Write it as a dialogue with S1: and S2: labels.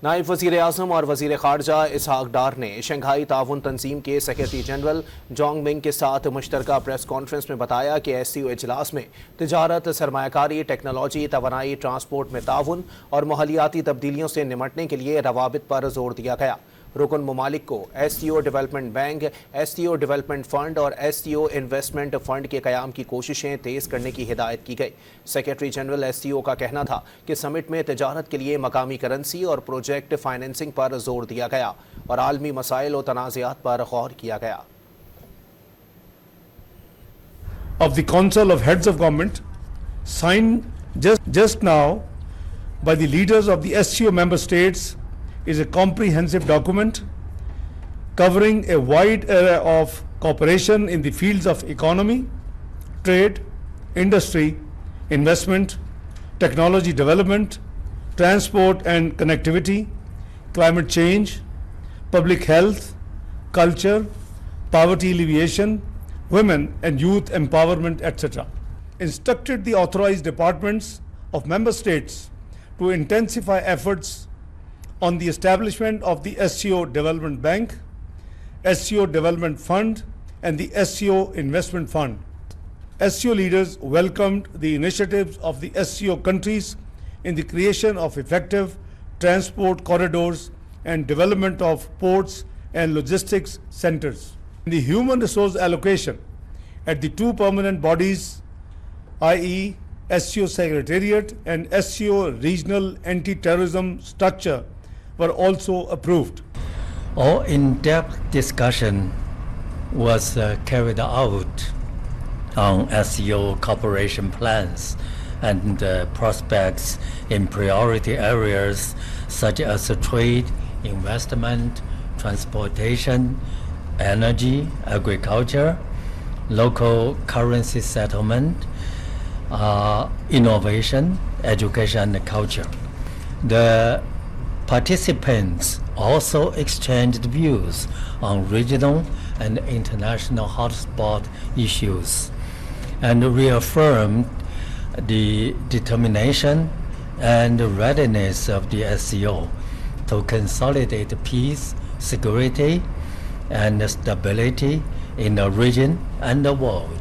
S1: نائب وزیر اعظم اور وزیر خارجہ اسحاق ڈار نے شنگھائی تعاون تنظیم کے سیکریٹری جنرل جانگ منگ کے ساتھ مشترکہ پریس کانفرنس میں بتایا کہ SCO اجلاس میں تجارت، سرمایہ کاری، ٹیکنالوجی، توانائی، ٹرانسپورٹ میں تعاون اور ماحولیاتی تبدیلیوں سے نمٹنے کے لیے روابط پر زور دیا گیا۔ رکن ممالک کو SCO development bank, SCO development fund اور SCO انویسٹمنٹ فنڈ کے قیام کی کوششیں تیز کرنے کی ہدایت کی گئی۔ سیکریٹری جنرل SCO کا کہنا تھا کہ سمٹ میں تجارت کے لیے مقامی کرنسی اور پروجیکٹ فائنینسنگ پر زور دیا گیا اور عالمی مسائل و تنازعات پر غور کیا گیا۔
S2: Of the Council of Heads of Government signed just now by the leaders of the SCO member states is a comprehensive document covering a wide array of cooperation in the fields of economy, trade, industry, investment, technology development, transport and connectivity, climate change, public health, culture, poverty alleviation, women and youth empowerment, etc. Instructed the authorized departments of member states to intensify efforts on the establishment of the SCO Development Bank, SCO Development Fund and the SCO Investment Fund. SCO leaders welcomed the initiatives of the SCO countries in the creation of effective transport corridors and development of ports and logistics centers. In the human resource allocation at the two permanent bodies, i.e. SCO Secretariat and SCO Regional Anti-Terrorism Structure, were also approved.
S3: All in-depth discussion was carried out on SCO cooperation plans and prospects in priority areas such as trade, investment, transportation, energy, agriculture, local currency settlement, innovation, education and culture. The participants also exchanged views on regional and international hotspot issues and reaffirmed the determination and readiness of the SCO to consolidate peace, security, and stability in the region and the world.